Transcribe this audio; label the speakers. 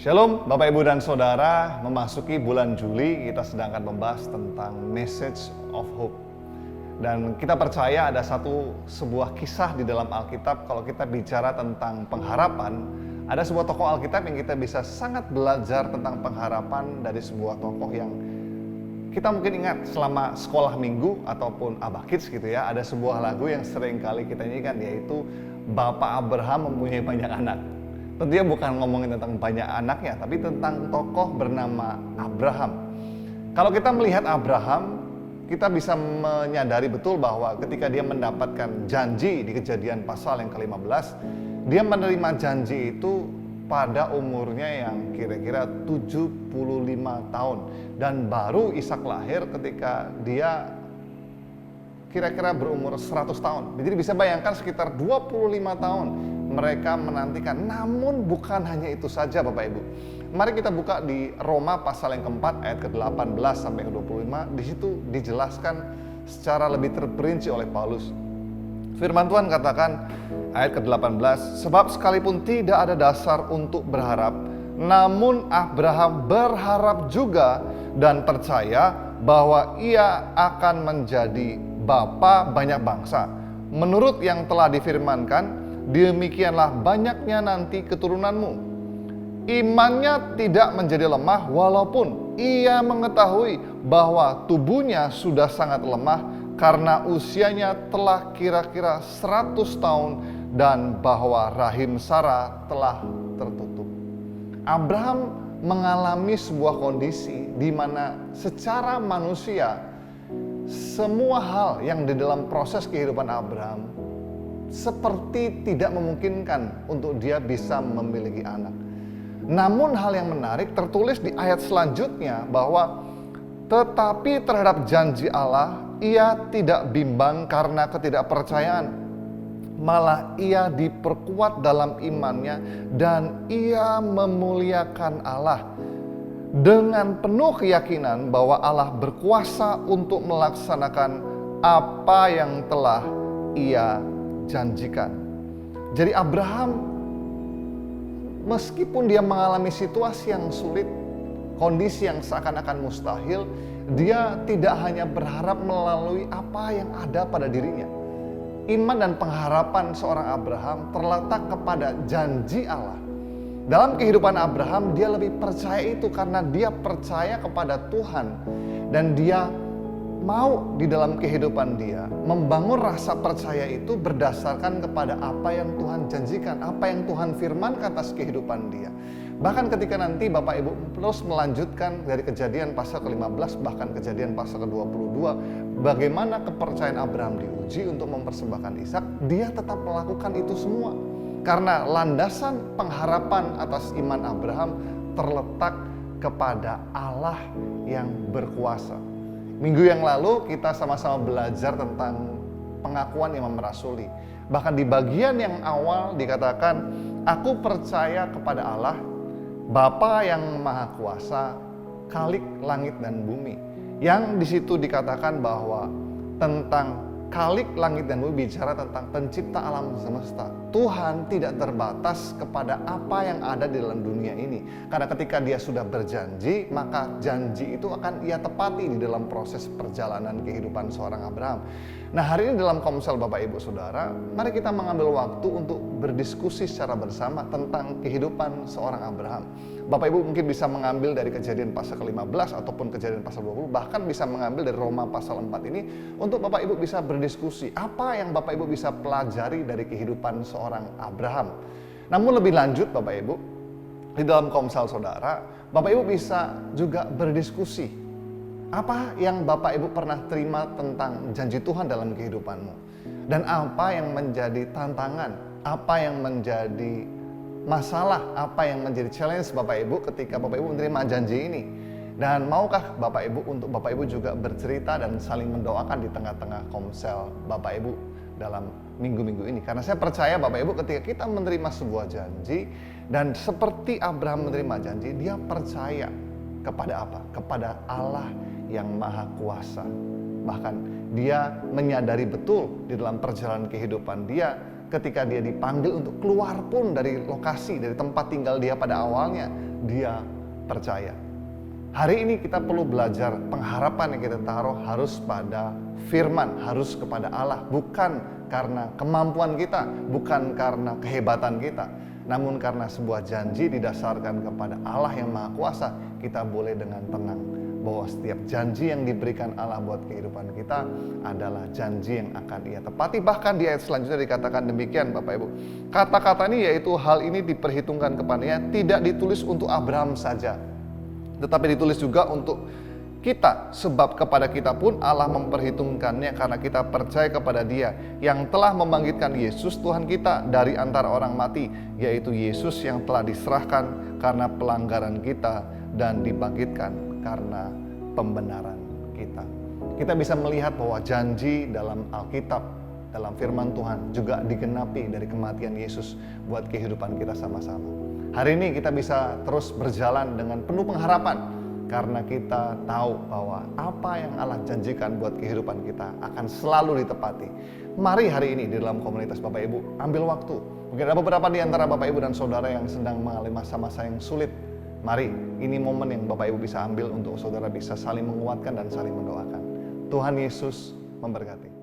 Speaker 1: Shalom Bapak Ibu dan Saudara, memasuki bulan Juli kita sedang akan membahas tentang Message of Hope. Dan kita percaya ada sebuah kisah di dalam Alkitab. Kalau kita bicara tentang pengharapan, ada sebuah tokoh Alkitab yang kita bisa sangat belajar tentang pengharapan dari sebuah tokoh yang kita mungkin ingat selama sekolah minggu ataupun Abah Kids gitu ya. Ada sebuah lagu yang sering kali kita nyanyikan, yaitu Bapak Abraham mempunyai banyak anak. Tentunya bukan ngomongin tentang banyak anaknya, tapi tentang tokoh bernama Abraham. Kalau kita melihat Abraham, kita bisa menyadari betul bahwa ketika dia mendapatkan janji di Kejadian pasal yang ke-15, dia menerima janji itu pada umurnya yang kira-kira 75 tahun. Dan baru Ishak lahir ketika dia kira-kira berumur 100 tahun. Jadi bisa bayangkan sekitar 25 tahun mereka menantikan. Namun bukan hanya itu saja Bapak Ibu. Mari kita buka di Roma pasal yang keempat ayat ke-18 sampai ke-25. Di situ dijelaskan secara lebih terperinci oleh Paulus. Firman Tuhan katakan ayat ke-18, sebab sekalipun tidak ada dasar untuk berharap, namun Abraham berharap juga dan percaya bahwa ia akan menjadi bapa banyak bangsa. Menurut yang telah difirmankan, demikianlah banyaknya nanti keturunanmu. Imannya tidak menjadi lemah walaupun ia mengetahui bahwa tubuhnya sudah sangat lemah karena usianya telah kira-kira 100 tahun dan bahwa rahim Sarah telah tertutup. Abraham mengalami sebuah kondisi di mana secara manusia semua hal yang di dalam proses kehidupan Abraham seperti tidak memungkinkan untuk dia bisa memiliki anak. Namun hal yang menarik tertulis di ayat selanjutnya bahwa tetapi terhadap janji Allah ia tidak bimbang karena ketidakpercayaan, malah ia diperkuat dalam imannya dan ia memuliakan Allah dengan penuh keyakinan bahwa Allah berkuasa untuk melaksanakan apa yang telah ia janjikan. Jadi Abraham, meskipun dia mengalami situasi yang sulit, kondisi yang seakan-akan mustahil, dia tidak hanya berharap melalui apa yang ada pada dirinya. Iman dan pengharapan seorang Abraham terletak kepada janji Allah. Dalam kehidupan Abraham, dia lebih percaya itu karena dia percaya kepada Tuhan. Dan dia mau di dalam kehidupan dia membangun rasa percaya itu berdasarkan kepada apa yang Tuhan janjikan, apa yang Tuhan firmankan atas kehidupan dia. Bahkan ketika nanti Bapak Ibu terus melanjutkan dari Kejadian pasal ke-15 bahkan Kejadian pasal ke-22, bagaimana kepercayaan Abraham diuji untuk mempersembahkan Ishak, dia tetap melakukan itu semua. Karena landasan pengharapan atas iman Abraham terletak kepada Allah yang berkuasa. Minggu yang lalu kita sama-sama belajar tentang pengakuan Imam Rasuli. Bahkan di bagian yang awal dikatakan, aku percaya kepada Allah, Bapa yang Maha Kuasa, Khalik langit dan bumi. Yang di situ dikatakan bahwa tentang Khalik langit dan bumi bicara tentang pencipta alam semesta. Tuhan tidak terbatas kepada apa yang ada di dalam dunia ini. Karena ketika dia sudah berjanji, maka janji itu akan ia tepati di dalam proses perjalanan kehidupan seorang Abraham. Nah, hari ini dalam Komsel Bapak Ibu Saudara, mari kita mengambil waktu untuk berdiskusi secara bersama tentang kehidupan seorang Abraham. Bapak Ibu mungkin bisa mengambil dari Kejadian pasal ke-15 ataupun Kejadian pasal 20, bahkan bisa mengambil dari Roma pasal 4 ini untuk Bapak Ibu bisa berdiskusi apa yang Bapak Ibu bisa pelajari dari kehidupan seorang Abraham. Namun lebih lanjut Bapak Ibu, di dalam Komsel Saudara, Bapak Ibu bisa juga berdiskusi apa yang Bapak Ibu pernah terima tentang janji Tuhan dalam kehidupanmu, dan apa yang menjadi tantangan, apa yang menjadi masalah, apa yang menjadi challenge Bapak Ibu ketika Bapak Ibu menerima janji ini. Dan maukah Bapak Ibu untuk Bapak Ibu juga bercerita dan saling mendoakan di tengah-tengah Komsel Bapak Ibu dalam minggu-minggu ini. Karena saya percaya Bapak Ibu ketika kita menerima sebuah janji, dan seperti Abraham menerima janji, dia percaya kepada apa? Kepada Allah yang Maha Kuasa. Bahkan dia menyadari betul di dalam perjalanan kehidupan dia ketika dia dipanggil untuk keluar pun dari lokasi, dari tempat tinggal dia pada awalnya, dia percaya. Hari ini kita perlu belajar pengharapan yang kita taruh harus pada firman, harus kepada Allah, bukan karena kemampuan kita, bukan karena kehebatan kita, namun karena sebuah janji didasarkan kepada Allah yang Maha Kuasa. Kita boleh dengan tenang bahwa setiap janji yang diberikan Allah buat kehidupan kita adalah janji yang akan Ia tepati. Bahkan di ayat selanjutnya dikatakan demikian, Bapak Ibu. Kata-kata ini yaitu hal ini diperhitungkan kepadanya, tidak ditulis untuk Abraham saja, tetapi ditulis juga untuk kita, sebab kepada kita pun Allah memperhitungkannya karena kita percaya kepada Dia yang telah membangkitkan Yesus Tuhan kita dari antara orang mati, yaitu Yesus yang telah diserahkan karena pelanggaran kita dan dibangkitkan karena pembenaran kita. Kita bisa melihat bahwa janji dalam Alkitab, dalam firman Tuhan juga digenapi dari kematian Yesus buat kehidupan kita sama-sama. Hari ini kita bisa terus berjalan dengan penuh pengharapan karena kita tahu bahwa apa yang Allah janjikan buat kehidupan kita akan selalu ditepati. Mari hari ini di dalam komunitas Bapak Ibu ambil waktu. Mungkin ada beberapa di antara Bapak Ibu dan Saudara yang sedang mengalami masa-masa yang sulit. Mari, ini momen yang Bapak Ibu bisa ambil untuk saudara bisa saling menguatkan dan saling mendoakan. Tuhan Yesus memberkati.